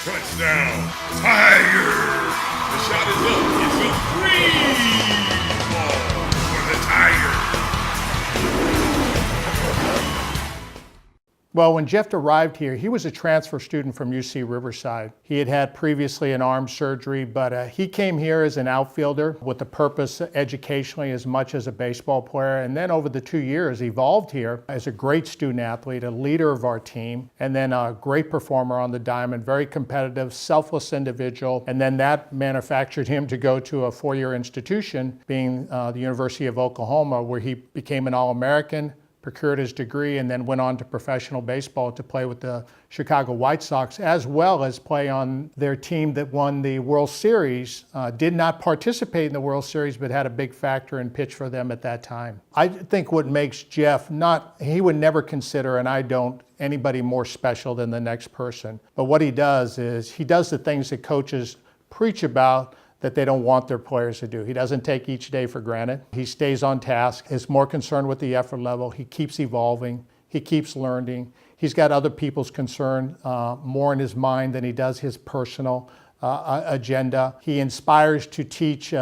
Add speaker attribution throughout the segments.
Speaker 1: Touchdown, Tiger! The shot is up. It's a free ball for the Tigers.
Speaker 2: Well, when Jeff arrived here, he was a transfer student from UC Riverside. He had had previously an arm surgery, but he came here as an outfielder with the purpose educationally as much as a baseball player. And then over the 2 years, evolved here as a great student athlete, a leader of our team, and then a great performer on the diamond, very competitive, selfless individual. And then that manufactured him to go to a four-year institution, being the University of Oklahoma, where he became an All-American, procured his degree, and then went on to professional baseball to play with the Chicago White Sox, as well as play on their team that won the World Series. Did not participate in the World Series, but had a big factor and pitched for them at that time. I think what makes Jeff he would never consider, and I don't, anybody more special than the next person. But what he does is he does the things that coaches preach about that they don't want their players to do. He doesn't take each day for granted. He stays on task, is more concerned with the effort level. He keeps evolving. He keeps learning. He's got other people's concern more in his mind than he does his personal agenda. He inspires to teach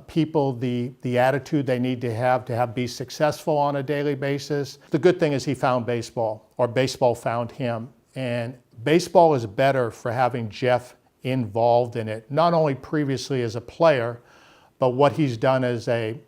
Speaker 2: people the attitude they need to be successful on a daily basis. The good thing is he found baseball, or baseball found him. And baseball is better for having Jeff involved in it, not only previously as a player, but what he's done as I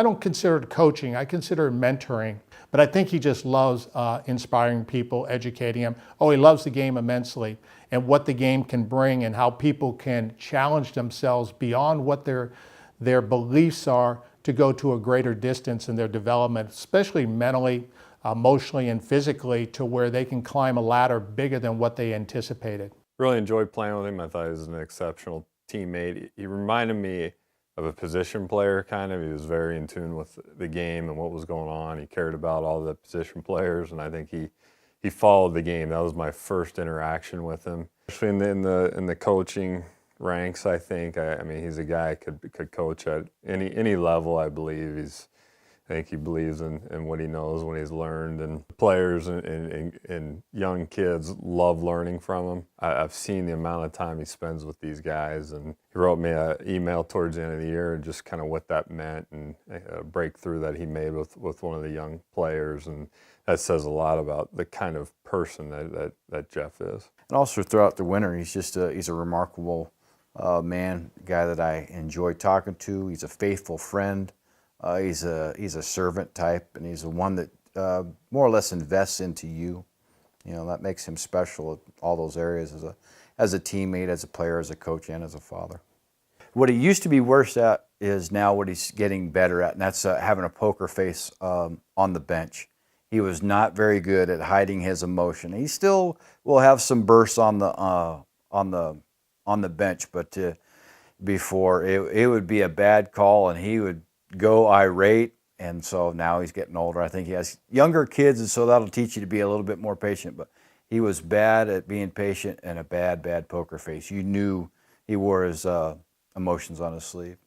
Speaker 2: don't consider it coaching, I consider it mentoring, but I think he just loves inspiring people, educating them. Oh, he loves the game immensely, and what the game can bring and how people can challenge themselves beyond what their beliefs are to go to a greater distance in their development, especially mentally, emotionally, and physically, to where they can climb a ladder bigger than what they anticipated.
Speaker 3: Really enjoyed playing with him. I thought he was an exceptional teammate. He reminded me of a position player, kind of. He was very in tune with the game and what was going on. He cared about all the position players, and I think he followed the game. That was my first interaction with him, especially in the coaching ranks. I think I mean he's a guy could coach at any level. I believe I think he believes in what he knows, what he's learned, and players and young kids love learning from him. I've seen the amount of time he spends with these guys, and he wrote me an email towards the end of the year and just kind of what that meant and a breakthrough that he made with one of the young players, and that says a lot about the kind of person that Jeff is.
Speaker 4: And also throughout the winter, he's a remarkable man, guy that I enjoy talking to. He's a faithful friend. He's a servant type, and he's the one that more or less invests into you. You know, that makes him special at all those areas as a teammate, as a player, as a coach, and as a father. What he used to be worse at is now what he's getting better at, and that's having a poker face on the bench. He was not very good at hiding his emotion. He still will have some bursts on the bench, but before it would be a bad call, and he would go irate, and so now he's getting older. I think he has younger kids, and so that'll teach you to be a little bit more patient, but he was bad at being patient and a bad poker face. You knew he wore his emotions on his sleeve.